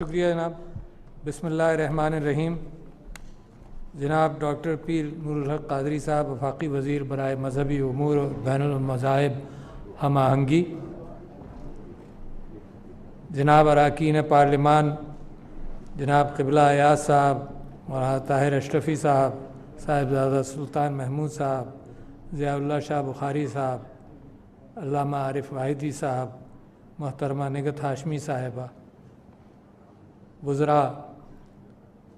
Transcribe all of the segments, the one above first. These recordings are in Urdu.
شکریہ جناب۔ بسم اللہ الرحمن الرحیم۔ جناب ڈاکٹر پیر نور الحق قادری صاحب، وفاقی وزیر برائے مذہبی امور اور بین المذاہب ہم آہنگی، جناب اراکین پارلیمان، جناب قبلہ ایاز صاحب، مولانا طاہر اشرفی صاحب، صاحبزادہ سلطان محمود صاحب، ضیاء اللہ شاہ بخاری صاحب، علامہ عارف واحدی صاحب، محترمہ نگہت ہاشمی صاحبہ، وزراء،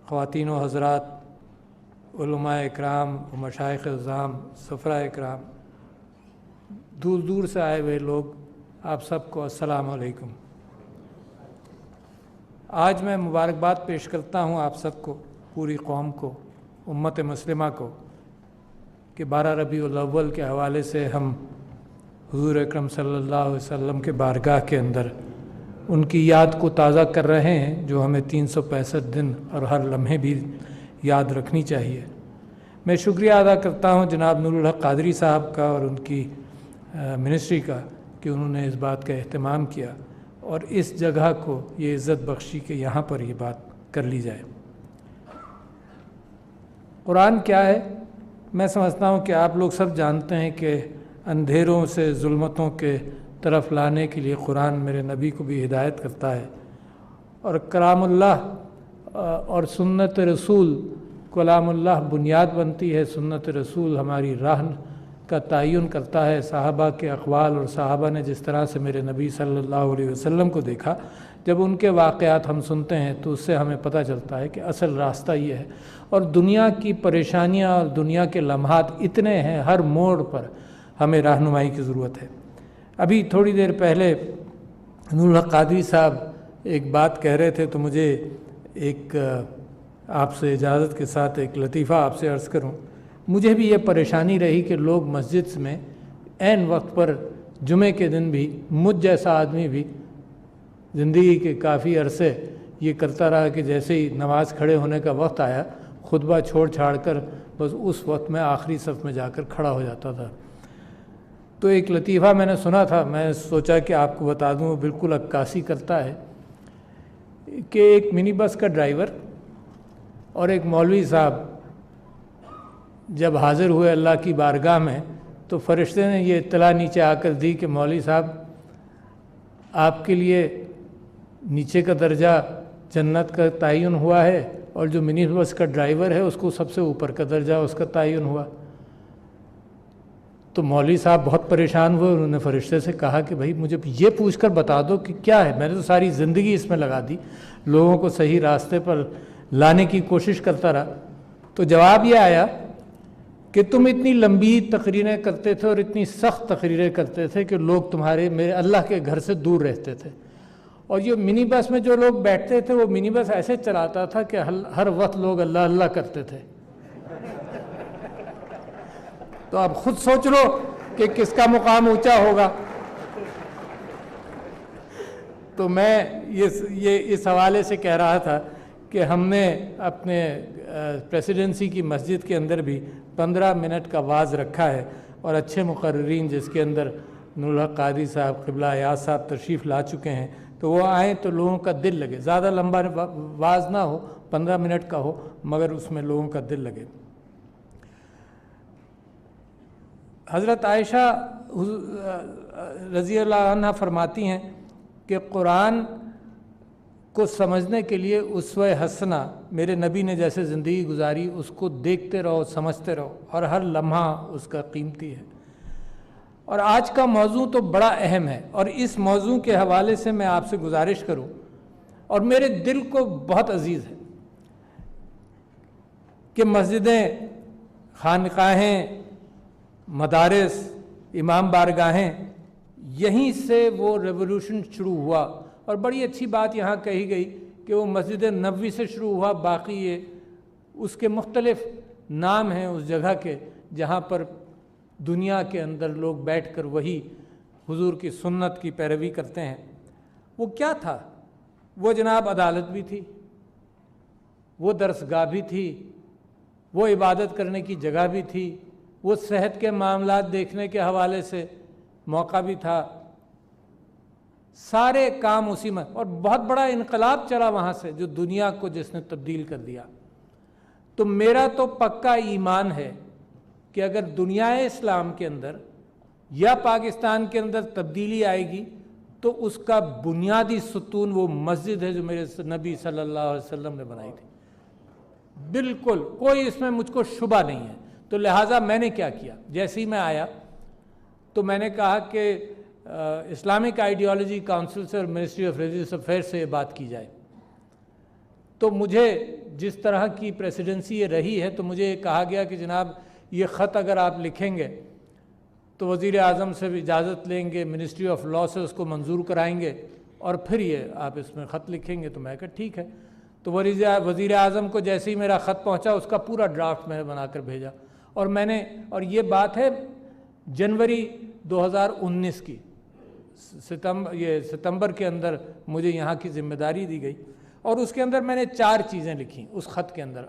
خواتین و حضرات، علماء اکرام و مشائخ اعظام، سفراء اکرام، دور دور سے آئے ہوئے لوگ، آپ سب کو السلام علیکم۔ آج میں مبارکباد پیش کرتا ہوں آپ سب کو، پوری قوم کو، امت مسلمہ کو، کہ 12 ربیع الاول کے حوالے سے ہم حضور اکرم صلی اللہ علیہ وسلم کے بارگاہ کے اندر ان کی یاد کو تازہ کر رہے ہیں، جو ہمیں 365 دن اور ہر لمحے بھی یاد رکھنی چاہیے۔ میں شکریہ ادا کرتا ہوں جناب نور الحق قادری صاحب کا اور ان کی منسٹری کا کہ انہوں نے اس بات کا اہتمام کیا اور اس جگہ کو یہ عزت بخشی کہ یہاں پر یہ بات کر لی جائے۔ قرآن کیا ہے؟ میں سمجھتا ہوں کہ آپ لوگ سب جانتے ہیں کہ اندھیروں سے ظلمتوں کے طرف لانے کے لیے قرآن میرے نبی کو بھی ہدایت کرتا ہے، اور کلام اللہ اور سنت رسول، کلام اللہ بنیاد بنتی ہے، سنت رسول ہماری راہ کا تعین کرتا ہے۔ صحابہ کے اقوال اور صحابہ نے جس طرح سے میرے نبی صلی اللہ علیہ وسلم کو دیکھا، جب ان کے واقعات ہم سنتے ہیں تو اس سے ہمیں پتہ چلتا ہے کہ اصل راستہ یہ ہے۔ اور دنیا کی پریشانیاں اور دنیا کے لمحات اتنے ہیں، ہر موڑ پر ہمیں رہنمائی کی ضرورت ہے۔ ابھی تھوڑی دیر پہلے نور الحق قادری صاحب ایک بات کہہ رہے تھے، تو مجھے ایک آپ سے اجازت کے ساتھ ایک لطیفہ آپ سے عرض کروں۔ مجھے بھی یہ پریشانی رہی کہ لوگ مسجد میں عین وقت پر جمعے کے دن بھی، مجھ جیسا آدمی بھی زندگی کے کافی عرصے یہ کرتا رہا کہ جیسے ہی نماز کھڑے ہونے کا وقت آیا، خطبہ چھوڑ چھاڑ کر بس اس وقت میں آخری صف میں جا کر کھڑا ہو جاتا تھا۔ تو ایک لطیفہ میں نے سنا تھا، میں سوچا کہ آپ کو بتا دوں، وہ بالکل عکاسی کرتا ہے کہ ایک منی بس کا ڈرائیور اور ایک مولوی صاحب جب حاضر ہوئے اللہ کی بارگاہ میں، تو فرشتے نے یہ اطلاع نیچے آ کر دی کہ مولوی صاحب، آپ کے لیے نیچے کا درجہ جنت کا تعین ہوا ہے، اور جو منی بس کا ڈرائیور ہے اس کو سب سے اوپر کا درجہ اس کا تعین ہوا۔ تو مولوی صاحب بہت پریشان ہوئے، انہوں نے فرشتے سے کہا کہ بھائی مجھے یہ پوچھ کر بتا دو کہ کیا ہے، میں نے تو ساری زندگی اس میں لگا دی، لوگوں کو صحیح راستے پر لانے کی کوشش کرتا رہا۔ تو جواب یہ آیا کہ تم اتنی لمبی تقریریں کرتے تھے اور اتنی سخت تقریریں کرتے تھے کہ لوگ میرے اللہ کے گھر سے دور رہتے تھے، اور یہ منی بس میں جو لوگ بیٹھتے تھے وہ منی بس ایسے چلاتا تھا کہ ہر وقت لوگ اللہ اللہ کرتے تھے۔ تو آپ خود سوچ لو کہ کس کا مقام اونچا ہوگا۔ تو میں یہ اس حوالے سے کہہ رہا تھا کہ ہم نے اپنے پریسیڈنسی کی مسجد کے اندر بھی 15 منٹ کا واعظ رکھا ہے، اور اچھے مقررین جس کے اندر نور الحق قادری صاحب، قبلہ ایاز صاحب تشریف لا چکے ہیں، تو وہ آئیں تو لوگوں کا دل لگے۔ زیادہ لمبا واعظ نہ ہو، 15 منٹ کا ہو، مگر اس میں لوگوں کا دل لگے۔ حضرت عائشہ رضی اللہ عنہ فرماتی ہیں کہ قرآن کو سمجھنے کے لیے اسوہ حسنہ، میرے نبی نے جیسے زندگی گزاری اس کو دیکھتے رہو، سمجھتے رہو، اور ہر لمحہ اس کا قیمتی ہے۔ اور آج کا موضوع تو بڑا اہم ہے، اور اس موضوع کے حوالے سے میں آپ سے گزارش کروں، اور میرے دل کو بہت عزیز ہے کہ مسجدیں، خانقاہیں، مدارس، امام بارگاہیں، یہیں سے وہ ریولوشن شروع ہوا۔ اور بڑی اچھی بات یہاں کہی گئی کہ وہ مسجد نبوی سے شروع ہوا، باقی یہ اس کے مختلف نام ہیں اس جگہ کے جہاں پر دنیا کے اندر لوگ بیٹھ کر وہی حضور کی سنت کی پیروی کرتے ہیں۔ وہ کیا تھا؟ وہ جناب عدالت بھی تھی، وہ درسگاہ بھی تھی، وہ عبادت کرنے کی جگہ بھی تھی، وہ صحت کے معاملات دیکھنے کے حوالے سے موقع بھی تھا، سارے کام اسی میں، اور بہت بڑا انقلاب چلا وہاں سے جو دنیا کو جس نے تبدیل کر دیا۔ تو میرا تو پکا ایمان ہے کہ اگر دنیا اسلام کے اندر یا پاکستان کے اندر تبدیلی آئے گی تو اس کا بنیادی ستون وہ مسجد ہے جو میرے نبی صلی اللہ علیہ وسلم نے بنائی تھی، بالکل کوئی اس میں مجھ کو شبہ نہیں ہے۔ تو لہٰذا میں نے کیا کیا، جیسے ہی میں آیا تو میں نے کہا کہ اسلامک آئیڈیالوجی کونسل سے اور منسٹری آف ریلیجیس افیئر سے یہ بات کی جائے۔ تو مجھے جس طرح کی پریسیڈنسی یہ رہی ہے تو مجھے یہ کہا گیا کہ جناب یہ خط اگر آپ لکھیں گے تو وزیر اعظم سے بھی اجازت لیں گے، منسٹری آف لاء سے اس کو منظور کرائیں گے، اور پھر یہ آپ اس میں خط لکھیں گے۔ تو میں کہا ٹھیک ہے۔ تو وزیر اعظم کو جیسے ہی میرا خط پہنچا اس کا پورا ڈرافٹ میں نے بنا کر بھیجا، اور یہ بات ہے جنوری 2019 کی، ستمبر کے اندر مجھے یہاں کی ذمہ داری دی گئی، اور اس کے اندر میں نے 4 چیزیں لکھیں اس خط کے اندر۔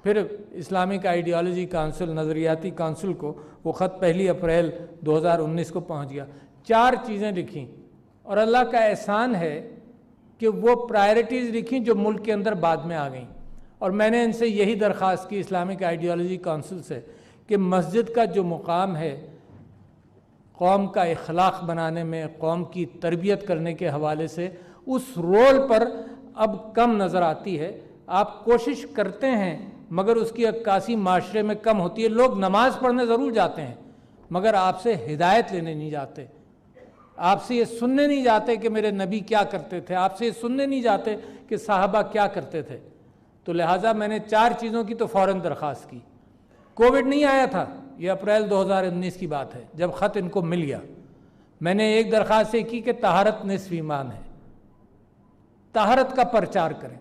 پھر اسلامک آئیڈیالوجی کونسل، نظریاتی کونسل کو وہ خط 1 اپریل 2019 کو پہنچ گیا۔ 4 چیزیں لکھیں، اور اللہ کا احسان ہے کہ وہ پرائرٹیز لکھیں جو ملک کے اندر بعد میں آ گئیں، اور میں نے ان سے یہی درخواست کی اسلامک آئیڈیالوجی کونسل سے کہ مسجد کا جو مقام ہے قوم کا اخلاق بنانے میں، قوم کی تربیت کرنے کے حوالے سے، اس رول پر اب کم نظر آتی ہے۔ آپ کوشش کرتے ہیں مگر اس کی عکاسی معاشرے میں کم ہوتی ہے۔ لوگ نماز پڑھنے ضرور جاتے ہیں مگر آپ سے ہدایت لینے نہیں جاتے، آپ سے یہ سننے نہیں جاتے کہ میرے نبی کیا کرتے تھے، آپ سے یہ سننے نہیں جاتے کہ صحابہ کیا کرتے تھے۔ تو لہٰذا میں نے 4 چیزوں کی تو فوراً درخواست کی۔ کووڈ نہیں آیا تھا، یہ اپریل 2019 کی بات ہے جب خط ان کو مل گیا۔ میں نے ایک درخواست یہ کی کہ طہارت نصف ایمان ہے، طہارت کا پرچار کریں۔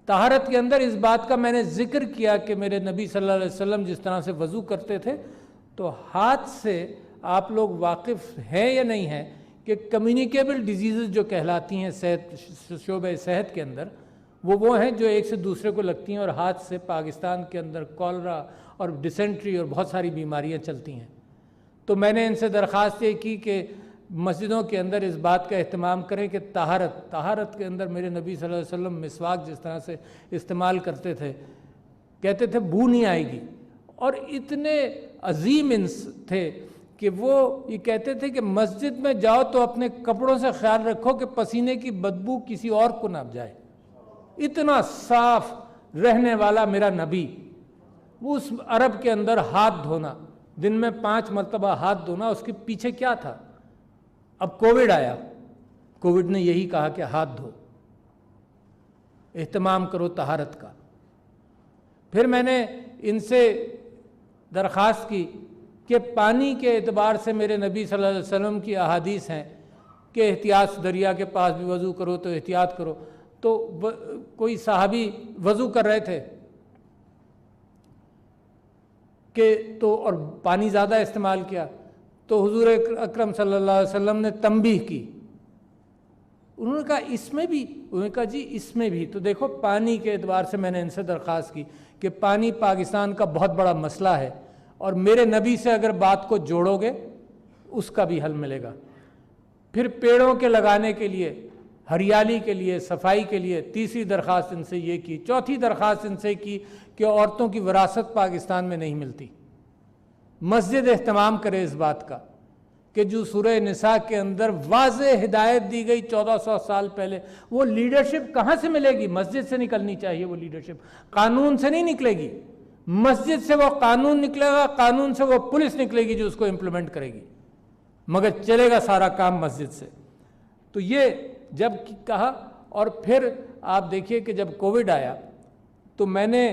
طہارت کے اندر اس بات کا میں نے ذکر کیا کہ میرے نبی صلی اللہ علیہ وسلم جس طرح سے وضو کرتے تھے، تو ہاتھ سے آپ لوگ واقف ہیں یا نہیں ہیں کہ کمیونیکیبل ڈیزیزز جو کہلاتی ہیں شعبہ صحت کے اندر، وہ ہیں جو ایک سے دوسرے کو لگتی ہیں، اور ہاتھ سے پاکستان کے اندر کولرا اور ڈسینٹری اور بہت ساری بیماریاں چلتی ہیں۔ تو میں نے ان سے درخواست یہ کی کہ مسجدوں کے اندر اس بات کا اہتمام کریں کہ طہارت کے اندر میرے نبی صلی اللہ علیہ وسلم مسواک جس طرح سے استعمال کرتے تھے، کہتے تھے بو نہیں آئے گی، اور اتنے عظیم تھے کہ وہ یہ کہتے تھے کہ مسجد میں جاؤ تو اپنے کپڑوں سے خیال رکھو کہ پسینے کی بدبو کسی اور کو نہ جائے۔ اتنا صاف رہنے والا میرا نبی، اس عرب کے اندر ہاتھ دھونا، دن میں 5 مرتبہ ہاتھ دھونا، اس کے پیچھے کیا تھا؟ اب کووڈ آیا، کووڈ نے یہی کہا کہ ہاتھ دھو، اہتمام کرو طہارت کا۔ پھر میں نے ان سے درخواست کی کہ پانی کے اعتبار سے میرے نبی صلی اللہ علیہ وسلم کی احادیث ہیں کہ احتیاط، دریا کے پاس بھی وضو کرو تو احتیاط کرو۔ تو کوئی صحابی وضو کر رہے تھے اور پانی زیادہ استعمال کیا، تو حضور اکرم صلی اللہ علیہ وسلم نے تنبیہ کی۔ انہوں نے کہا اس میں بھی، انہوں نے کہا جی اس میں بھی۔ تو دیکھو پانی کے اعتبار سے میں نے ان سے درخواست کی کہ پانی پاکستان کا بہت بڑا مسئلہ ہے، اور میرے نبی سے اگر بات کو جوڑو گے اس کا بھی حل ملے گا۔ پھر پیڑوں کے لگانے کے لیے، ہریالی کے لیے، صفائی کے لیے 3ری درخواست ان سے یہ کی۔ 4تھی درخواست ان سے کی کہ عورتوں کی وراثت پاکستان میں نہیں ملتی، مسجد اہتمام کرے اس بات کا کہ جو سورہ نساء کے اندر واضح ہدایت دی گئی 1400 سال پہلے، وہ لیڈرشپ کہاں سے ملے گی؟ مسجد سے نکلنی چاہیے وہ لیڈرشپ، قانون سے نہیں نکلے گی۔ مسجد سے وہ قانون نکلے گا، قانون سے وہ پولیس نکلے گی جو اس کو امپلیمنٹ کرے گی، مگر چلے گا سارا کام مسجد سے۔ تو یہ جب کہا، اور پھر آپ دیکھیے کہ جب کووڈ آیا تو میں نے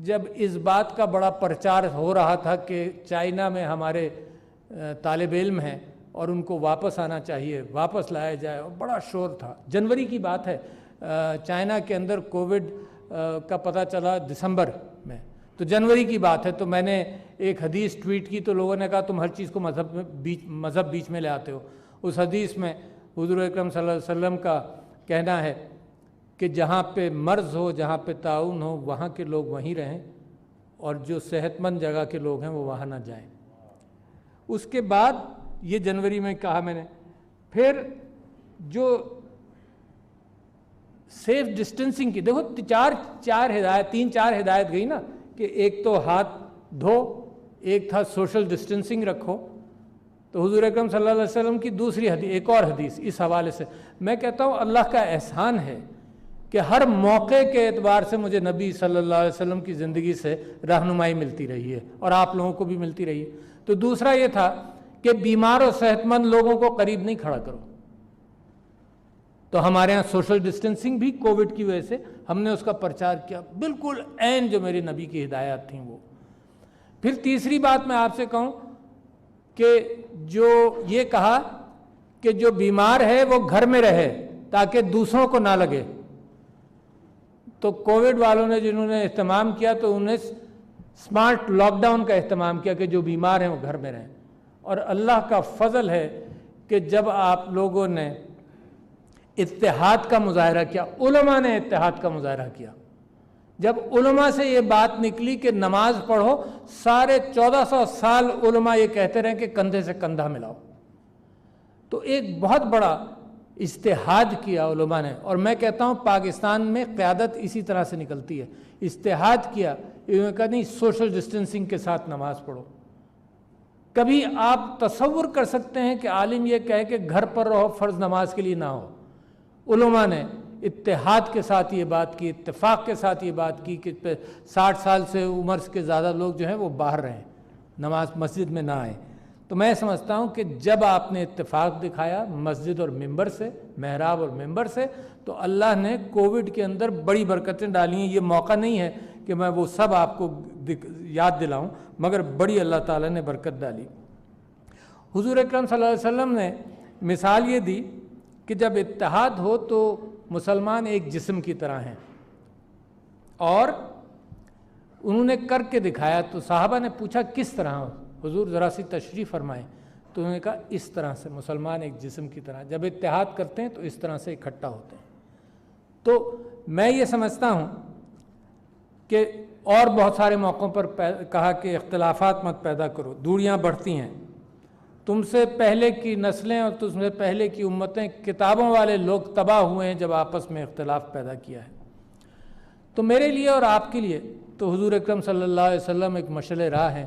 جب اس بات کا بڑا پرچار ہو رہا تھا کہ چائنا میں ہمارے طالب علم ہیں اور ان کو واپس آنا چاہیے، واپس لایا جائے، اور بڑا شور تھا۔ جنوری کی بات ہے، چائنا کے اندر کووڈ کا پتہ چلا دسمبر میں، تو جنوری کی بات ہے۔ تو میں نے ایک حدیث ٹویٹ کی تو لوگوں نے کہا تم ہر چیز کو مذہب بیچ میں لے آتے ہو۔ اس حدیث میں حضور اکرم صلی اللہ علیہ وسلم کا کہنا ہے کہ جہاں پہ مرض ہو، جہاں پہ طاعون ہو، وہاں کے لوگ وہیں رہیں، اور جو صحت مند جگہ کے لوگ ہیں وہ وہاں نہ جائیں۔ اس کے بعد یہ جنوری میں کہا میں نے، پھر جو سیف ڈسٹینسنگ کی، دیکھو تین چار ہدایت گئی نا، کہ ایک تو ہاتھ دھو، ایک تھا سوشل ڈسٹینسنگ رکھو. تو حضور اکرم صلی اللہ علیہ وسلم کی دوسری حدیث، ایک اور حدیث اس حوالے سے میں کہتا ہوں اللہ کا احسان ہے کہ ہر موقع کے اعتبار سے مجھے نبی صلی اللہ علیہ وسلم کی زندگی سے رہنمائی ملتی رہی ہے، اور آپ لوگوں کو بھی ملتی رہی ہے. تو دوسرا یہ تھا کہ بیمار اور صحت مند لوگوں کو قریب نہیں کھڑا کرو. تو ہمارے ہاں سوشل ڈسٹینسنگ بھی کووڈ کی وجہ سے ہم نے اس کا پرچار کیا، بالکل عین جو میرے نبی کی ہدایات تھیں وہ. پھر تیسری بات میں آپ سے کہوں کہ جو یہ کہا کہ جو بیمار ہے وہ گھر میں رہے تاکہ دوسروں کو نہ لگے. تو کووڈ والوں نے جنہوں نے اہتمام کیا تو انہیں اسمارٹ لاک ڈاؤن کا اہتمام کیا کہ جو بیمار ہیں وہ گھر میں رہیں. اور اللہ کا فضل ہے کہ جب آپ لوگوں نے اتحاد کا مظاہرہ کیا، علماء نے اتحاد کا مظاہرہ کیا، جب علماء سے یہ بات نکلی کہ نماز پڑھو، سارے 1400 سال علماء یہ کہتے رہے کہ کندھے سے کندھا ملاؤ. تو ایک بہت بڑا اجتہاد کیا علماء نے. اور میں کہتا ہوں پاکستان میں قیادت اسی طرح سے نکلتی ہے. اجتہاد کیا، انہوں نے کہا نہیں سوشل ڈسٹینسنگ کے ساتھ نماز پڑھو. کبھی آپ تصور کر سکتے ہیں کہ عالم یہ کہے کہ گھر پر رہو، فرض نماز کے لیے نہ ہو؟ علماء نے اتحاد کے ساتھ یہ بات کی، اتفاق کے ساتھ یہ بات کی کہ 60 سال سے عمر کے زیادہ لوگ جو ہیں وہ باہر رہیں، نماز مسجد میں نہ آئیں. تو میں سمجھتا ہوں کہ جب آپ نے اتفاق دکھایا مسجد اور ممبر سے، محراب اور ممبر سے، تو اللہ نے کووڈ کے اندر بڑی برکتیں ڈالی ہیں. یہ موقع نہیں ہے کہ میں وہ سب آپ کو یاد دلاؤں، مگر بڑی اللہ تعالیٰ نے برکت ڈالی. حضور اکرم صلی اللہ علیہ وسلم نے مثال یہ دی کہ جب اتحاد ہو تو مسلمان ایک جسم کی طرح ہیں. اور انہوں نے کر کے دکھایا. تو صحابہ نے پوچھا کس طرح حضور ذرا سی تشریح فرمائیں. تو انہوں نے کہا اس طرح سے مسلمان ایک جسم کی طرح، جب اتحاد کرتے ہیں تو اس طرح سے اکٹھا ہوتے ہیں. تو میں یہ سمجھتا ہوں کہ اور بہت سارے موقعوں پر کہا کہ اختلافات مت پیدا کرو، دوریاں بڑھتی ہیں. تم سے پہلے کی نسلیں اور تم سے پہلے کی امتیں، کتابوں والے لوگ تباہ ہوئے ہیں جب آپس میں اختلاف پیدا کیا ہے. تو میرے لیے اور آپ کے لیے تو حضور اکرم صلی اللہ علیہ وسلم ایک مشعل راہ ہے.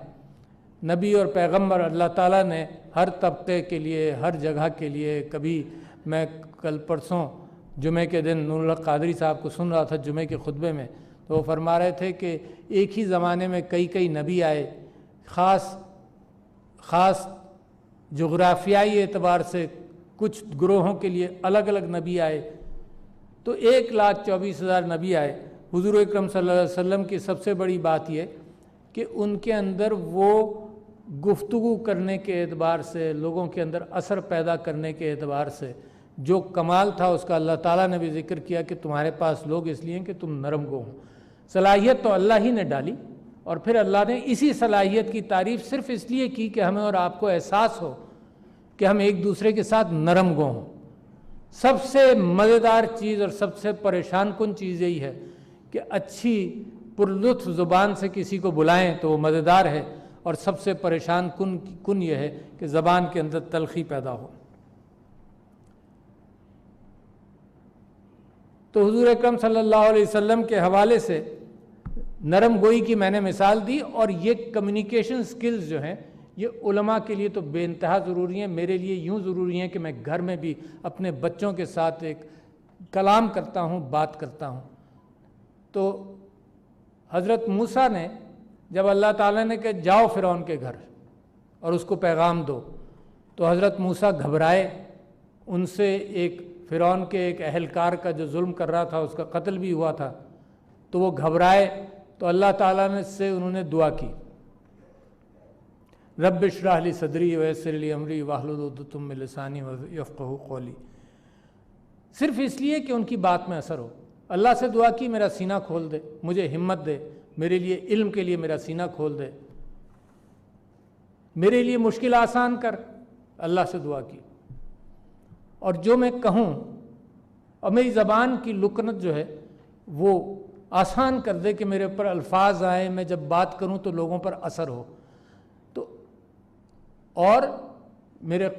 نبی اور پیغمبر اللہ تعالیٰ نے ہر طبقے کے لیے، ہر جگہ کے لیے. کبھی میں کل پرسوں جمعے کے دن نور الحق قادری صاحب کو سن رہا تھا جمعے کے خطبے میں، تو وہ فرما رہے تھے کہ ایک ہی زمانے میں کئی نبی آئے، خاص جغرافیائی اعتبار سے کچھ گروہوں کے لیے الگ الگ نبی آئے. تو 1,24,000 نبی آئے. حضور اکرم صلی اللہ علیہ وسلم کی سب سے بڑی بات یہ کہ ان کے اندر وہ گفتگو کرنے کے اعتبار سے، لوگوں کے اندر اثر پیدا کرنے کے اعتبار سے جو کمال تھا اس کا اللہ تعالیٰ نے بھی ذکر کیا کہ تمہارے پاس لوگ اس لیے کہ تم نرم گو ہو. صلاحیت تو اللہ ہی نے ڈالی، اور پھر اللہ نے اسی صلاحیت کی تعریف صرف اس لیے کی کہ ہمیں اور آپ کو احساس ہو کہ ہم ایک دوسرے کے ساتھ نرم گو ہوں. سب سے مزیدار چیز اور سب سے پریشان کن چیز یہی ہے کہ اچھی پرلطف زبان سے کسی کو بلائیں تو وہ مزیدار ہے، اور سب سے پریشان کن یہ ہے کہ زبان کے اندر تلخی پیدا ہو. تو حضور اکرم صلی اللہ علیہ وسلم کے حوالے سے نرم گوئی کی میں نے مثال دی. اور یہ کمیونیکیشن سکلز جو ہیں یہ علماء کے لیے تو بے انتہا ضروری ہیں. میرے لیے یوں ضروری ہیں کہ میں گھر میں بھی اپنے بچوں کے ساتھ ایک کلام کرتا ہوں، بات کرتا ہوں. تو حضرت موسیٰ نے جب اللہ تعالیٰ نے کہ جاؤ فرعون کے گھر اور اس کو پیغام دو، تو حضرت موسیٰ گھبرائے. ان سے ایک فرعون کے ایک اہلکار کا جو ظلم کر رہا تھا اس کا قتل بھی ہوا تھا، تو وہ گھبرائے. تو اللہ تعالیٰ نے سے انہوں نے دعا کی، رب اشرح لی صدری ویسر لی امری واحلل عقدۃ من لسانی یفقہوا قولی. صرف اس لیے کہ ان کی بات میں اثر ہو. اللہ سے دعا کی میرا سینہ کھول دے، مجھے ہمت دے، میرے لیے علم کے لیے میرا سینہ کھول دے، میرے لیے مشکل آسان کر. اللہ سے دعا کی، اور جو میں کہوں اور میری زبان کی لکنت جو ہے وہ آسان کر دے کہ میرے اوپر الفاظ آئیں، میں جب بات کروں تو لوگوں پر اثر ہو. تو اور میرے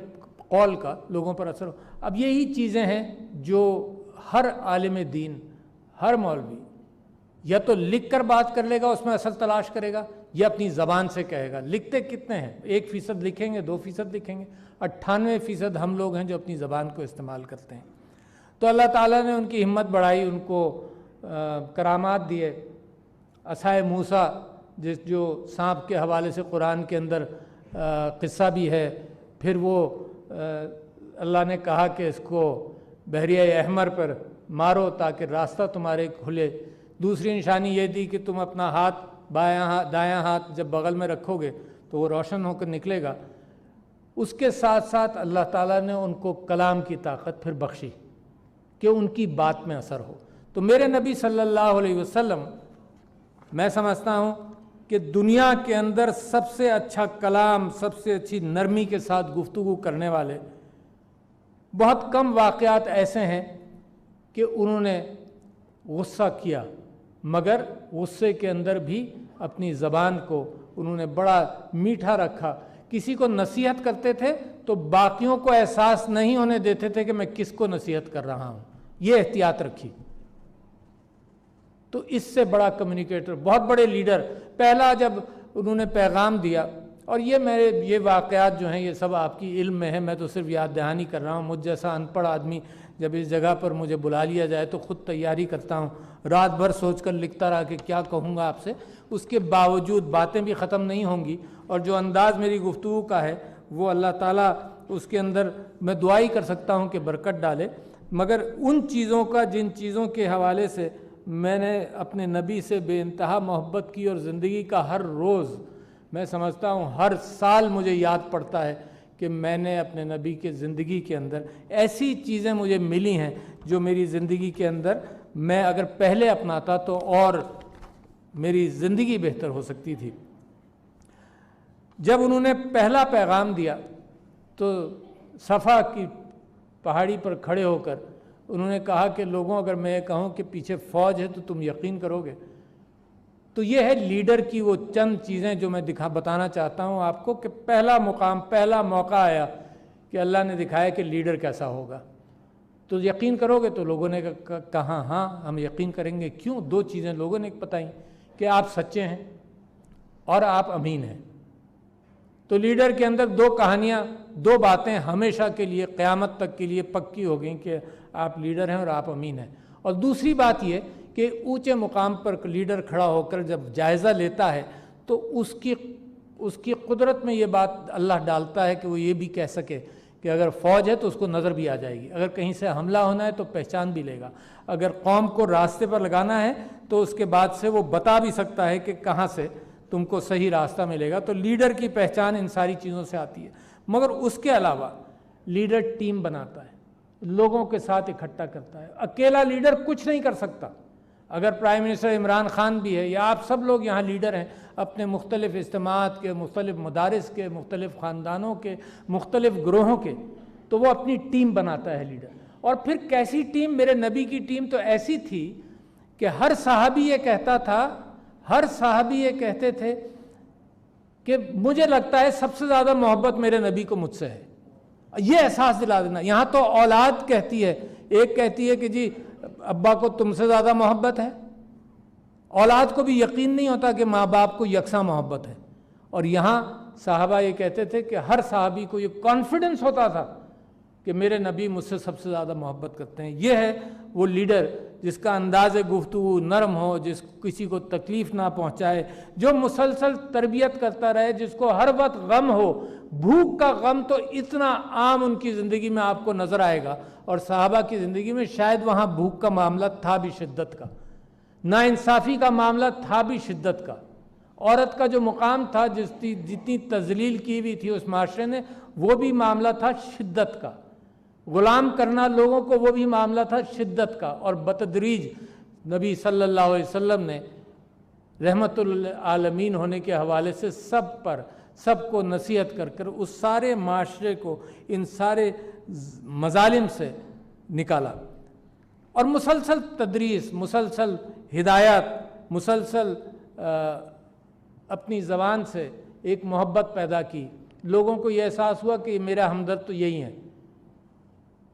قول کا لوگوں پر اثر ہو۔ اب یہی چیزیں ہیں جو ہر عالم دین، ہر مولوی یا تو لکھ کر بات کر لے گا، اس میں اصل تلاش کرے گا، یا اپنی زبان سے کہے گا۔ لکھتے کتنے ہیں؟ 1% لکھیں گے، 2% لکھیں گے، 98% ہم لوگ ہیں جو اپنی زبان کو استعمال کرتے ہیں۔ تو اللہ تعالیٰ نے ان کی ہمت بڑھائی، ان کو کرامات دیے۔ عصائے موسیٰ جو سانپ کے حوالے سے قرآن کے اندر قصہ بھی ہے، پھر وہ اللہ نے کہا کہ اس کو بحریہ احمر پر مارو تاکہ راستہ تمہارے کھلے۔ دوسری نشانی یہ دی کہ تم اپنا ہاتھ دایاں ہاتھ جب بغل میں رکھو گے تو وہ روشن ہو کر نکلے گا۔ اس کے ساتھ ساتھ اللہ تعالیٰ نے ان کو کلام کی طاقت پھر بخشی کہ ان کی بات میں اثر ہو۔ تو میرے نبی صلی اللہ علیہ وسلم، میں سمجھتا ہوں کہ دنیا کے اندر سب سے اچھا کلام، سب سے اچھی نرمی کے ساتھ گفتگو کرنے والے، بہت کم واقعات ایسے ہیں کہ انہوں نے غصہ کیا، مگر غصے کے اندر بھی اپنی زبان کو انہوں نے بڑا میٹھا رکھا۔ کسی کو نصیحت کرتے تھے تو باقیوں کو احساس نہیں ہونے دیتے تھے کہ میں کس کو نصیحت کر رہا ہوں، یہ احتیاط رکھی۔ تو اس سے بڑا کمیونیکیٹر، بہت بڑے لیڈر، پہلا جب انہوں نے پیغام دیا، اور یہ واقعات جو ہیں یہ سب آپ کی علم میں ہے، میں تو صرف یاد دہانی کر رہا ہوں۔ مجھ جیسا ان پڑھ آدمی جب اس جگہ پر مجھے بلا لیا جائے تو خود تیاری کرتا ہوں، رات بھر سوچ کر لکھتا رہا کہ کیا کہوں گا آپ سے، اس کے باوجود باتیں بھی ختم نہیں ہوں گی، اور جو انداز میری گفتگو کا ہے وہ اللہ تعالیٰ اس کے اندر میں دعائی کر سکتا ہوں کہ برکت ڈالے۔ مگر ان چیزوں کا جن چیزوں کے حوالے سے میں نے اپنے نبی سے بے انتہا محبت کی، اور زندگی کا ہر روز، میں سمجھتا ہوں ہر سال مجھے یاد پڑتا ہے کہ میں نے اپنے نبی کے زندگی کے اندر ایسی چیزیں مجھے ملی ہیں جو میری زندگی کے اندر میں اگر پہلے اپناتا تو اور میری زندگی بہتر ہو سکتی تھی۔ جب انہوں نے پہلا پیغام دیا تو صفا کی پہاڑی پر کھڑے ہو کر انہوں نے کہا کہ لوگوں، اگر میں یہ کہوں کہ پیچھے فوج ہے تو تم یقین کرو گے؟ تو یہ ہے لیڈر کی وہ چند چیزیں جو میں بتانا چاہتا ہوں آپ کو، کہ پہلا مقام، پہلا موقع آیا کہ اللہ نے دکھایا کہ لیڈر کیسا ہوگا، تو یقین کرو گے؟ تو لوگوں نے کہا ہاں ہم یقین کریں گے۔ کیوں؟ دو چیزیں لوگوں نے بتائیں کہ آپ سچے ہیں اور آپ امین ہیں۔ تو لیڈر کے اندر دو کہانیاں، دو باتیں ہمیشہ کے لیے، قیامت تک کے لیے پکی ہو گئیں کہ آپ لیڈر ہیں اور آپ امین ہیں۔ اور دوسری بات یہ کہ اونچے مقام پر لیڈر کھڑا ہو کر جب جائزہ لیتا ہے تو اس کی قدرت میں یہ بات اللہ ڈالتا ہے کہ وہ یہ بھی کہہ سکے کہ اگر فوج ہے تو اس کو نظر بھی آ جائے گی، اگر کہیں سے حملہ ہونا ہے تو پہچان بھی لے گا، اگر قوم کو راستے پر لگانا ہے تو اس کے بعد سے وہ بتا بھی سکتا ہے کہ کہاں سے تم کو صحیح راستہ ملے گا۔ تو لیڈر کی پہچان ان ساری چیزوں سے آتی ہے۔ مگر اس کے علاوہ لیڈر ٹیم بناتا ہے، لوگوں کے ساتھ اکٹھا کرتا ہے۔ اکیلا لیڈر کچھ نہیں کر سکتا۔ اگر پرائم منسٹر عمران خان بھی ہے یا آپ سب لوگ یہاں لیڈر ہیں، اپنے مختلف اجتماعات کے، مختلف مدارس کے، مختلف خاندانوں کے، مختلف گروہوں کے، تو وہ اپنی ٹیم بناتا ہے لیڈر۔ اور پھر کیسی ٹیم؟ میرے نبی کی ٹیم تو ایسی تھی کہ ہر صحابی یہ کہتا تھا، ہر صحابی یہ کہتے تھے کہ مجھے لگتا ہے سب سے زیادہ محبت میرے نبی کو مجھ سے ہے۔ یہ احساس دلا دینا۔ یہاں تو اولاد کہتی ہے، ایک کہتی ہے کہ جی ابا کو تم سے زیادہ محبت ہے، اولاد کو بھی یقین نہیں ہوتا کہ ماں باپ کو یکساں محبت ہے۔ اور یہاں صحابہ یہ کہتے تھے کہ ہر صحابی کو یہ کانفیڈنس ہوتا تھا کہ میرے نبی مجھ سے سب سے زیادہ محبت کرتے ہیں۔ یہ ہے وہ لیڈر جس کا انداز گفتگو نرم ہو، جس کسی کو تکلیف نہ پہنچائے، جو مسلسل تربیت کرتا رہے، جس کو ہر وقت غم ہو۔ بھوک کا غم تو اتنا عام ان کی زندگی میں آپ کو نظر آئے گا، اور صحابہ کی زندگی میں شاید وہاں بھوک کا معاملہ تھا بھی شدت کا، ناانصافی کا معاملہ تھا بھی شدت کا۔ عورت کا جو مقام تھا، جتنی تذلیل کی ہوئی تھی اس معاشرے نے، وہ بھی معاملہ تھا شدت کا۔ غلام کرنا لوگوں کو، وہ بھی معاملہ تھا شدت کا۔ اور بتدریج نبی صلی اللہ علیہ وسلم نے رحمت للعالمین ہونے کے حوالے سے سب کو نصیحت کر کر اس سارے معاشرے کو ان سارے مظالم سے نکالا۔ اور مسلسل تدریس، مسلسل ہدایات، مسلسل اپنی زبان سے ایک محبت پیدا کی۔ لوگوں کو یہ احساس ہوا کہ میرا ہمدرد تو یہی ہے.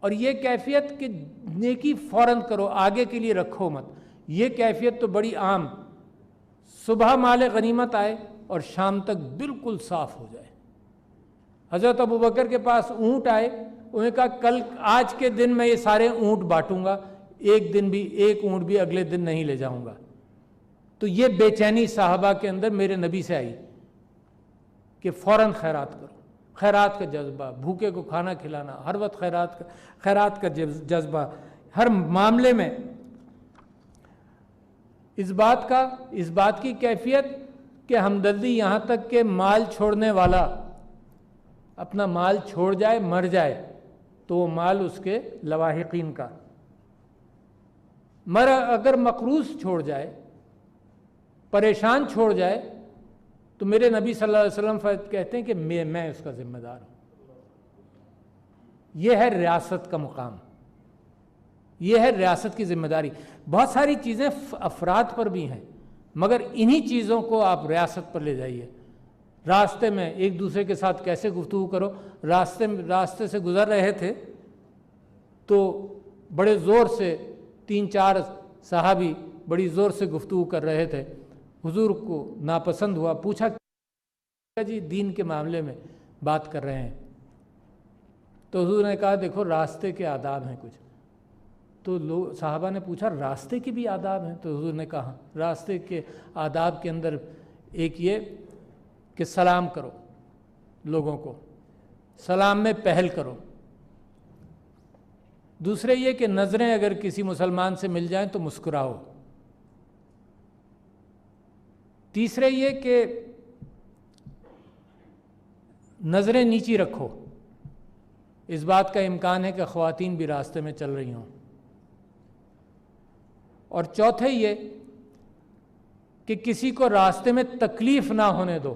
اور یہ کیفیت کہ نیکی فوراً کرو، آگے کے لیے رکھو مت، یہ کیفیت تو بڑی عام. صبح مال غنیمت آئے اور شام تک بالکل صاف ہو جائے. حضرت ابوبکر کے پاس اونٹ آئے، انہوں نے کہا آج کے دن میں یہ سارے اونٹ بانٹوں گا، ایک اونٹ بھی اگلے دن نہیں لے جاؤں گا. تو یہ بے چینی صحابہ کے اندر میرے نبی سے آئی کہ فوراً خیرات کرو. خیرات کا جذبہ، بھوکے کو کھانا کھلانا، ہر وقت خیرات کا جذبہ ہر معاملے میں. اس بات کی کیفیت کہ ہمدردی یہاں تک کہ مال چھوڑنے والا اپنا مال چھوڑ جائے، مر جائے تو وہ مال اس کے لواحقین کا. اگر مقروض چھوڑ جائے، پریشان چھوڑ جائے تو میرے نبی صلی اللہ علیہ وسلم کہتے ہیں کہ میں اس کا ذمہ دار ہوں. یہ ہے ریاست کا مقام، یہ ہے ریاست کی ذمہ داری. بہت ساری چیزیں افراد پر بھی ہیں، مگر انہی چیزوں کو آپ ریاست پر لے جائیے. راستے میں ایک دوسرے کے ساتھ کیسے گفتگو کرو. راستے سے گزر رہے تھے تو بڑے زور سے 3-4 صحابی بڑی زور سے گفتگو کر رہے تھے. حضور کو ناپسند ہوا، پوچھا جی دین کے معاملے میں بات کر رہے ہیں. تو حضور نے کہا دیکھو راستے کے آداب ہیں کچھ. تو صحابہ نے پوچھا راستے کے بھی آداب ہیں؟ تو حضور نے کہا راستے کے آداب کے اندر ایک یہ کہ سلام کرو، لوگوں کو سلام میں پہل کرو. دوسرے یہ کہ نظریں اگر کسی مسلمان سے مل جائیں تو مسکراؤ. تیسرے یہ کہ نظریں نیچی رکھو. اس بات کا امکان ہے کہ خواتین بھی راستے میں چل رہی ہوں. اور چوتھے یہ کہ کسی کو راستے میں تکلیف نہ ہونے دو.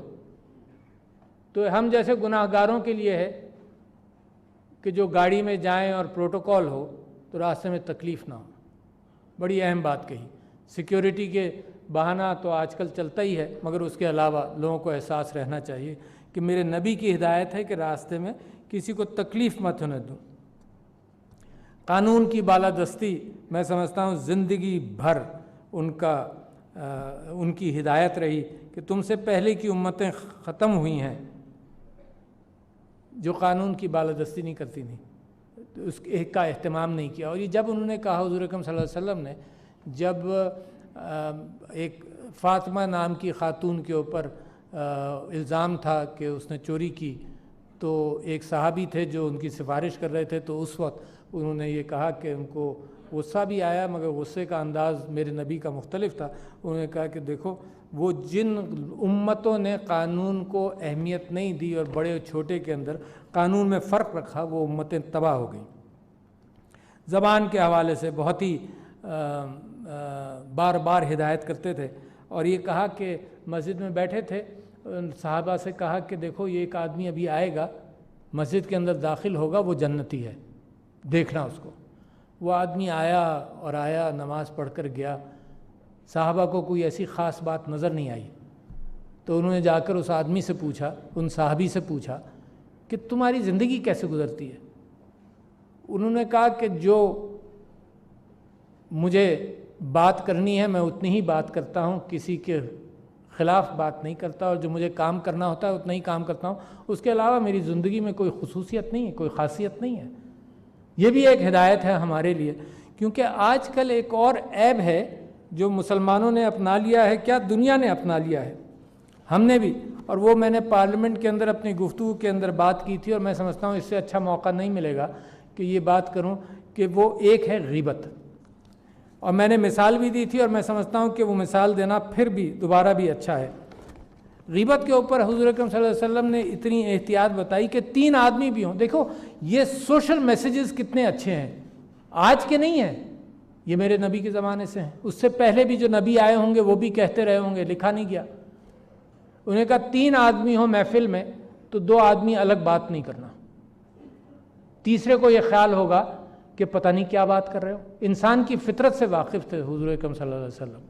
تو ہم جیسے گناہ گاروں کے لیے ہے کہ جو گاڑی میں جائیں اور پروٹوکول ہو تو راستے میں تکلیف نہ ہو. بڑی اہم بات کہی. سیکیورٹی کے بہانہ تو آج کل چلتا ہی ہے، مگر اس کے علاوہ لوگوں کو احساس رہنا چاہیے کہ میرے نبی کی ہدایت ہے کہ راستے میں کسی کو تکلیف مت ہونے دو. قانون کی بالادستی میں سمجھتا ہوں زندگی بھر ان کی ہدایت رہی کہ تم سے پہلے کی امتیں ختم ہوئی ہیں جو قانون کی بالادستی نہیں کرتی تھیں، اس کا اہتمام نہیں کیا. اور یہ جب انہوں نے کہا حضور اکرم صلی اللہ علیہ وسلم نے، جب ایک فاطمہ نام کی خاتون کے اوپر الزام تھا کہ اس نے چوری کی، تو ایک صحابی تھے جو ان کی سفارش کر رہے تھے. تو اس وقت انہوں نے یہ کہا کہ ان کو غصہ بھی آیا، مگر غصے کا انداز میرے نبی کا مختلف تھا. انہوں نے کہا کہ دیکھو وہ جن امتوں نے قانون کو اہمیت نہیں دی اور بڑے اور چھوٹے کے اندر قانون میں فرق رکھا، وہ امتیں تباہ ہو گئیں. زبان کے حوالے سے بہت ہی بار بار ہدایت کرتے تھے. اور یہ کہا کہ مسجد میں بیٹھے تھے، صحابہ سے کہا کہ دیکھو یہ ایک آدمی ابھی آئے گا، مسجد کے اندر داخل ہوگا، وہ جنتی ہے، دیکھنا اس کو. وہ آدمی آیا نماز پڑھ کر گیا. صحابہ کو کوئی ایسی خاص بات نظر نہیں آئی. تو انہوں نے جا کر اس آدمی سے پوچھا، ان صحابی سے پوچھا کہ تمہاری زندگی کیسے گزرتی ہے؟ انہوں نے کہا کہ جو مجھے بات کرنی ہے میں اتنی ہی بات کرتا ہوں، کسی کے خلاف بات نہیں کرتا، اور جو مجھے کام کرنا ہوتا ہے اتنا ہی کام کرتا ہوں. اس کے علاوہ میری زندگی میں کوئی خصوصیت نہیں ہے، کوئی خاصیت نہیں ہے. یہ بھی ایک ہدایت ہے ہمارے لیے، کیونکہ آج کل ایک اور عیب ہے جو مسلمانوں نے اپنا لیا ہے، کیا دنیا نے اپنا لیا ہے، ہم نے بھی. اور وہ میں نے پارلیمنٹ کے اندر اپنی گفتگو کے اندر بات کی تھی، اور میں سمجھتا ہوں اس سے اچھا موقع نہیں ملے گا کہ یہ بات کروں، کہ وہ ایک ہے غیبت. اور میں نے مثال بھی دی تھی، اور میں سمجھتا ہوں کہ وہ مثال دینا پھر بھی دوبارہ بھی اچھا ہے. غیبت کے اوپر حضور اکرم صلی اللہ علیہ وسلم نے اتنی احتیاط بتائی کہ 3 آدمی بھی ہوں. دیکھو یہ سوشل میسیجز کتنے اچھے ہیں، آج کے نہیں ہیں، یہ میرے نبی کے زمانے سے ہیں. اس سے پہلے بھی جو نبی آئے ہوں گے وہ بھی کہتے رہے ہوں گے، لکھا نہیں گیا. انہیں کہا 3 آدمی ہوں محفل میں تو 2 آدمی الگ بات نہیں کرنا. تیسرے کو یہ خیال ہوگا کہ پتہ نہیں کیا بات کر رہے ہو. انسان کی فطرت سے واقف تھے حضور اکرم صلی اللہ علیہ وسلم.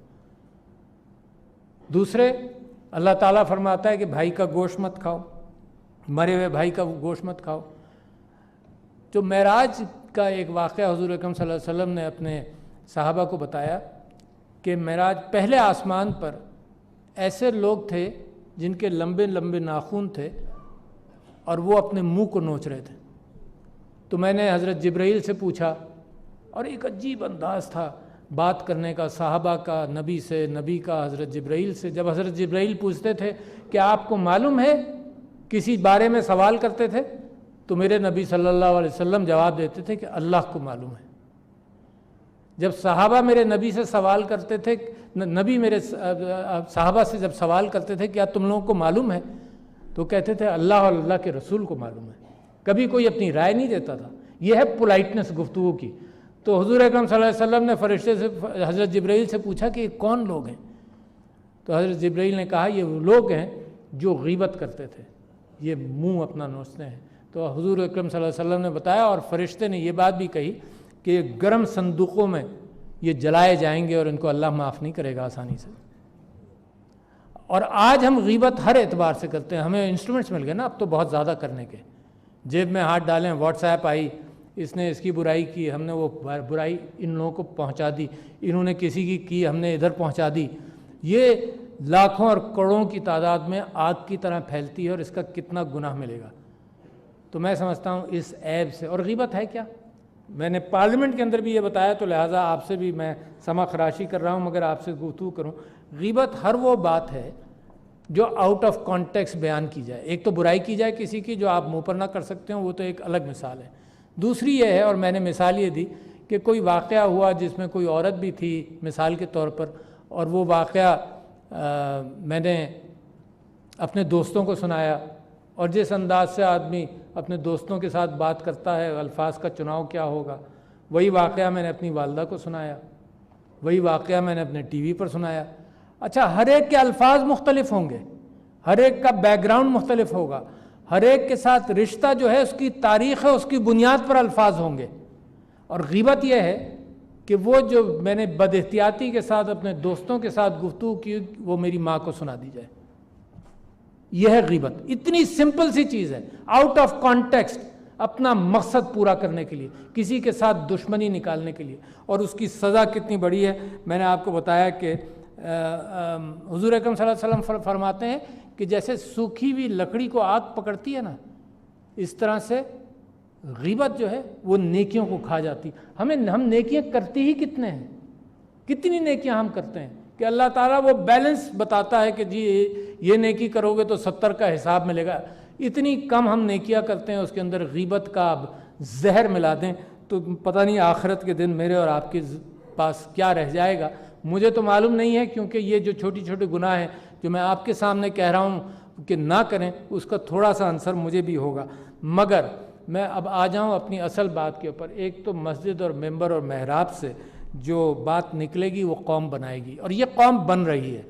دوسرے، اللہ تعالیٰ فرماتا ہے کہ بھائی کا گوشت مت کھاؤ، مرے ہوئے بھائی کا گوشت مت کھاؤ۔ جو معراج کا ایک واقعہ حضور اکرم صلی اللہ علیہ وسلم نے اپنے صحابہ کو بتایا کہ معراج پہلے آسمان پر ایسے لوگ تھے جن کے لمبے لمبے ناخن تھے اور وہ اپنے منہ کو نوچ رہے تھے۔ تو میں نے حضرت جبرائیل سے پوچھا، اور ایک عجیب انداز تھا بات کرنے کا صحابہ کا نبی سے، نبی کا حضرت جبرائیل سے۔ جب حضرت جبرائیل پوچھتے تھے کہ آپ کو معلوم ہے، کسی بارے میں سوال کرتے تھے، تو میرے نبی صلی اللہ علیہ وسلم جواب دیتے تھے کہ اللہ کو معلوم ہے۔ جب صحابہ میرے نبی سے سوال کرتے تھے، نبی میرے صحابہ سے جب سوال کرتے تھے کیا تم لوگوں کو معلوم ہے، تو کہتے تھے اللہ اور اللہ کے رسول کو معلوم ہے۔ کبھی کوئی اپنی رائے نہیں دیتا تھا۔ یہ ہے پولائٹنس گفتگو کی۔ تو حضور اکرم صلی اللہ علیہ وسلم نے فرشتے سے، حضرت جبرائیل سے پوچھا کہ یہ کون لوگ ہیں؟ تو حضرت جبرائیل نے کہا یہ وہ لوگ ہیں جو غیبت کرتے تھے، یہ منہ اپنا نوچتے ہیں۔ تو حضور اکرم صلی اللہ علیہ وسلم نے بتایا، اور فرشتے نے یہ بات بھی کہی کہ گرم صندوقوں میں یہ جلائے جائیں گے اور ان کو اللہ معاف نہیں کرے گا آسانی سے۔ اور آج ہم غیبت ہر اعتبار سے کرتے ہیں۔ ہمیں انسٹرومنٹس مل گئے نا اب تو بہت زیادہ کرنے کے۔ جیب میں ہاتھ ڈالیں، واٹس ایپ آئی، اس نے اس کی برائی کی، ہم نے وہ برائی ان لوگوں کو پہنچا دی، انہوں نے کسی کی ہم نے ادھر پہنچا دی۔ یہ لاکھوں اور کروڑوں کی تعداد میں آگ کی طرح پھیلتی ہے، اور اس کا کتنا گناہ ملے گا۔ تو میں سمجھتا ہوں اس عیب سے، اور غیبت ہے کیا؟ میں نے پارلیمنٹ کے اندر بھی یہ بتایا، تو لہٰذا آپ سے بھی میں سما خراشی کر رہا ہوں مگر آپ سے گفتگو کروں۔ غیبت ہر وہ بات ہے جو آؤٹ آف کانٹیکسٹ بیان کی جائے۔ ایک تو برائی کی جائے کسی کی جو آپ منہ پر نہ کر سکتے ہوں، وہ تو ایک الگ مثال ہے۔ دوسری یہ ہے، اور میں نے مثال یہ دی کہ کوئی واقعہ ہوا جس میں کوئی عورت بھی تھی مثال کے طور پر، اور وہ واقعہ میں نے اپنے دوستوں کو سنایا، اور جس انداز سے آدمی اپنے دوستوں کے ساتھ بات کرتا ہے، الفاظ کا چناؤ کیا ہوگا، وہی واقعہ میں نے اپنی والدہ کو سنایا، وہی واقعہ میں نے اپنے ٹی وی پر سنایا۔ اچھا، ہر ایک کے الفاظ مختلف ہوں گے، ہر ایک کا بیک گراؤنڈ مختلف ہوگا، ہر ایک کے ساتھ رشتہ جو ہے اس کی تاریخ ہے، اس کی بنیاد پر الفاظ ہوں گے۔ اور غیبت یہ ہے کہ وہ جو میں نے بد احتیاطی کے ساتھ اپنے دوستوں کے ساتھ گفتگو کی، وہ میری ماں کو سنا دی جائے۔ یہ ہے غیبت۔ اتنی سمپل سی چیز ہے، آؤٹ آف کانٹیکسٹ، اپنا مقصد پورا کرنے کے لیے، کسی کے ساتھ دشمنی نکالنے کے لیے، اور اس کی سزا کتنی بڑی ہے۔ میں نے آپ کو بتایا کہ حضور اکرم صلی اللہ علیہ وسلم فرماتے ہیں کہ جیسے سوکھی ہوئی لکڑی کو آگ پکڑتی ہے نا، اس طرح سے غیبت جو ہے وہ نیکیوں کو کھا جاتی۔ ہم نیکیاں کرتے ہی کتنے ہیں، کتنی نیکیاں ہم کرتے ہیں کہ اللہ تعالیٰ وہ بیلنس بتاتا ہے کہ جی یہ نیکی کرو گے تو 70 کا حساب ملے گا۔ اتنی کم ہم نیکیاں کرتے ہیں، اس کے اندر غیبت کا اب زہر ملا دیں تو پتہ نہیں آخرت کے دن میرے اور آپ کے پاس کیا رہ جائے گا۔ مجھے تو معلوم نہیں ہے، کیونکہ یہ جو چھوٹی چھوٹے گناہ ہیں جو میں آپ کے سامنے کہہ رہا ہوں کہ نہ کریں، اس کا تھوڑا سا عنصر مجھے بھی ہوگا۔ مگر میں اب آ جاؤں اپنی اصل بات کے اوپر۔ ایک تو مسجد اور ممبر اور محراب سے جو بات نکلے گی وہ قوم بنائے گی، اور یہ قوم بن رہی ہے۔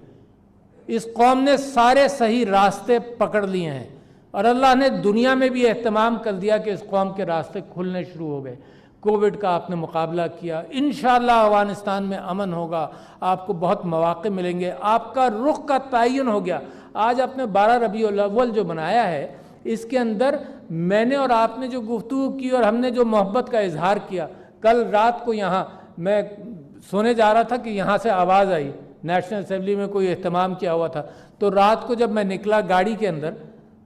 اس قوم نے سارے صحیح راستے پکڑ لیے ہیں، اور اللہ نے دنیا میں بھی اہتمام کر دیا کہ اس قوم کے راستے کھلنے شروع ہو گئے۔ کووڈ کا آپ نے مقابلہ کیا، انشاءاللہ افغانستان میں امن ہوگا، آپ کو بہت مواقع ملیں گے، آپ کا رخ کا تعین ہو گیا۔ آج آپ نے 12 ربیع الاول جو منایا ہے، اس کے اندر میں نے اور آپ نے جو گفتگو کی اور ہم نے جو محبت کا اظہار کیا، کل رات کو یہاں میں سونے جا رہا تھا کہ یہاں سے آواز آئی، نیشنل اسمبلی میں کوئی اہتمام کیا ہوا تھا، تو رات کو جب میں نکلا گاڑی کے اندر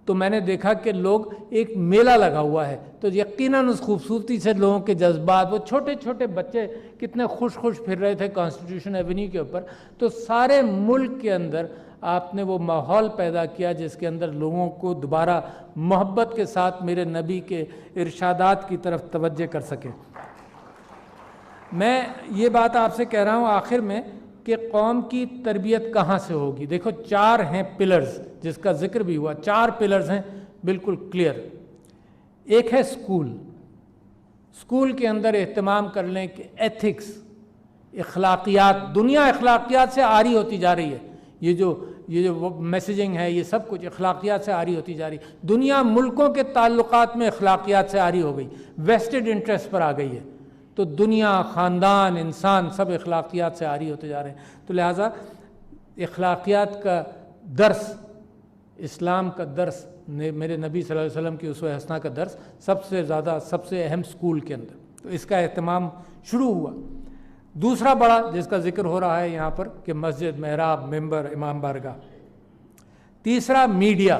تو میں نے دیکھا کہ لوگ ایک میلہ لگا ہوا ہے، تو یقیناً اس خوبصورتی سے لوگوں کے جذبات، وہ چھوٹے چھوٹے بچے کتنے خوش پھر رہے تھے کانسٹیٹیوشن ایونیو کے اوپر، تو سارے ملک کے اندر آپ نے وہ ماحول پیدا کیا جس کے اندر لوگوں کو دوبارہ محبت کے ساتھ میرے نبی کے ارشادات کی طرف توجہ کر سکے۔ میں یہ بات آپ سے کہہ رہا ہوں آخر میں کہ قوم کی تربیت کہاں سے ہوگی۔ دیکھو 4 ہیں پلرز، جس کا ذکر بھی ہوا، 4 پلرز ہیں بالکل کلیئر۔ ایک ہے اسکول کے اندر اہتمام کر لیں کہ ایتھکس، اخلاقیات، دنیا اخلاقیات سے آری ہوتی جا رہی ہے۔ یہ جو میسیجنگ ہے، یہ سب کچھ اخلاقیات سے آری ہوتی جا رہی ہے۔ دنیا ملکوں کے تعلقات میں اخلاقیات سے آری ہو گئی، ویسٹڈ انٹرسٹ پر آ گئی ہے، تو دنیا، خاندان، انسان سب اخلاقیات سے آری ہوتے جا رہے ہیں۔ تو لہٰذا اخلاقیات کا درس، اسلام کا درس میرے نبی صلی اللہ علیہ وسلم کی اسوہ حسنہ کا درس سب سے زیادہ سب سے اہم سکول کے اندر، تو اس کا اہتمام شروع ہوا۔ دوسرا بڑا جس کا ذکر ہو رہا ہے یہاں پر کہ مسجد، محراب، ممبر، امام بارگاہ۔ تیسرا میڈیا،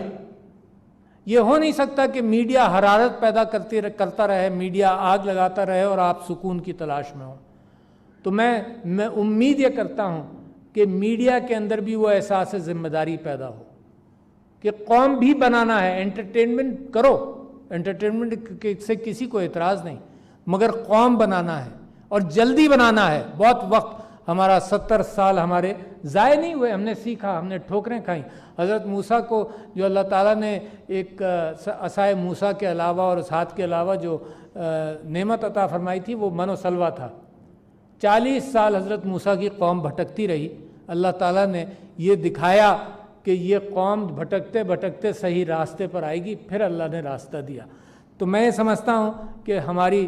یہ ہو نہیں سکتا کہ میڈیا حرارت پیدا کرتا رہے، میڈیا آگ لگاتا رہے اور آپ سکون کی تلاش میں ہوں۔ تو میں امید یہ کرتا ہوں کہ میڈیا کے اندر بھی وہ احساس ذمہ داری پیدا ہو کہ قوم بھی بنانا ہے۔ انٹرٹینمنٹ کرو، انٹرٹینمنٹ سے کسی کو اعتراض نہیں، مگر قوم بنانا ہے اور جلدی بنانا ہے۔ بہت وقت ہمارا 70 سال ہمارے ضائع نہیں ہوئے، ہم نے سیکھا، ہم نے ٹھوکریں کھائیں۔ حضرت موسیٰ کو جو اللہ تعالیٰ نے ایک عصائے موسیٰ کے علاوہ اور اس ہاتھ کے علاوہ جو نعمت عطا فرمائی تھی وہ من و سلوہ تھا۔ 40 سال حضرت موسیٰ کی قوم بھٹکتی رہی، اللہ تعالیٰ نے یہ دکھایا کہ یہ قوم بھٹکتے بھٹکتے صحیح راستے پر آئے گی، پھر اللہ نے راستہ دیا۔ تو میں یہ سمجھتا ہوں کہ ہماری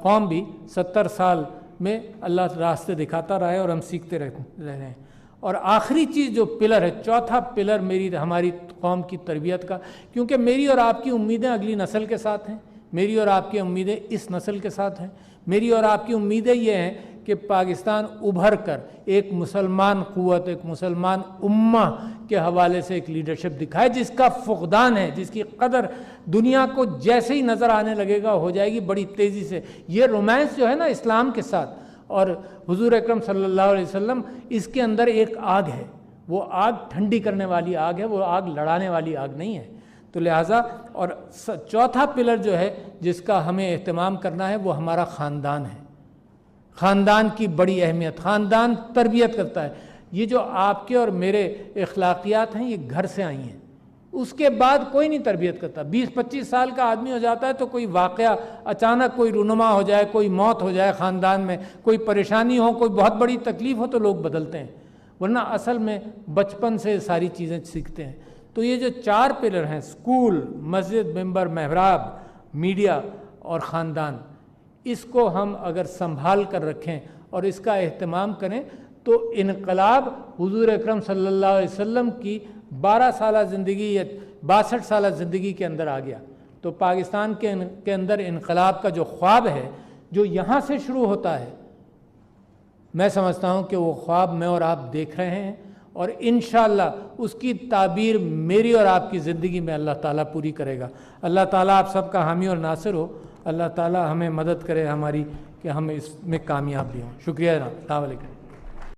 قوم بھی 70 سال میں اللہ راستے دکھاتا رہے اور ہم سیکھتے رہ رہے ہیں۔ اور آخری چیز جو پلر ہے، چوتھا پلر ہماری قوم کی تربیت کا، کیونکہ میری اور آپ کی امیدیں اگلی نسل کے ساتھ ہیں، میری اور آپ کی امیدیں اس نسل کے ساتھ ہیں، میری اور آپ کی امیدیں یہ ہیں کہ پاکستان ابھر کر ایک مسلمان قوت، ایک مسلمان امہ کے حوالے سے ایک لیڈرشپ دکھائے جس کا فقدان ہے، جس کی قدر دنیا کو جیسے ہی نظر آنے لگے گا ہو جائے گی بڑی تیزی سے۔ یہ رومانس جو ہے نا اسلام کے ساتھ اور حضور اکرم صلی اللہ علیہ وسلم، اس کے اندر ایک آگ ہے، وہ آگ ٹھنڈی کرنے والی آگ ہے، وہ آگ لڑانے والی آگ نہیں ہے۔ تو لہٰذا اور چوتھا پلر جو ہے جس کا ہمیں اہتمام کرنا ہے وہ ہمارا خاندان ہے۔ خاندان کی بڑی اہمیت، خاندان تربیت کرتا ہے۔ یہ جو آپ کے اور میرے اخلاقیات ہیں یہ گھر سے آئی ہیں، اس کے بعد کوئی نہیں تربیت کرتا۔ 20-25 سال کا آدمی ہو جاتا ہے تو کوئی واقعہ اچانک کوئی رونما ہو جائے، کوئی موت ہو جائے خاندان میں، کوئی پریشانی ہو، کوئی بہت بڑی تکلیف ہو تو لوگ بدلتے ہیں، ورنہ اصل میں بچپن سے ساری چیزیں سیکھتے ہیں۔ تو یہ جو 4 پلر ہیں، سکول، مسجد، ممبر، محراب، میڈیا اور خاندان، اس کو ہم اگر سنبھال کر رکھیں اور اس کا اہتمام کریں تو انقلاب حضور اکرم صلی اللہ علیہ وسلم کی 12 سالہ زندگی یا 62 سالہ زندگی کے اندر آ گیا۔ تو پاکستان کے اندر انقلاب کا جو خواب ہے جو یہاں سے شروع ہوتا ہے، میں سمجھتا ہوں کہ وہ خواب میں اور آپ دیکھ رہے ہیں، اور انشاءاللہ اس کی تعبیر میری اور آپ کی زندگی میں اللہ تعالیٰ پوری کرے گا۔ اللہ تعالیٰ آپ سب کا حامی اور ناصر ہو، اللہ تعالیٰ ہمیں مدد کرے ہماری کہ ہم اس میں کامیاب بھی ہوں۔ شکریہ جناب، السلام علیکم۔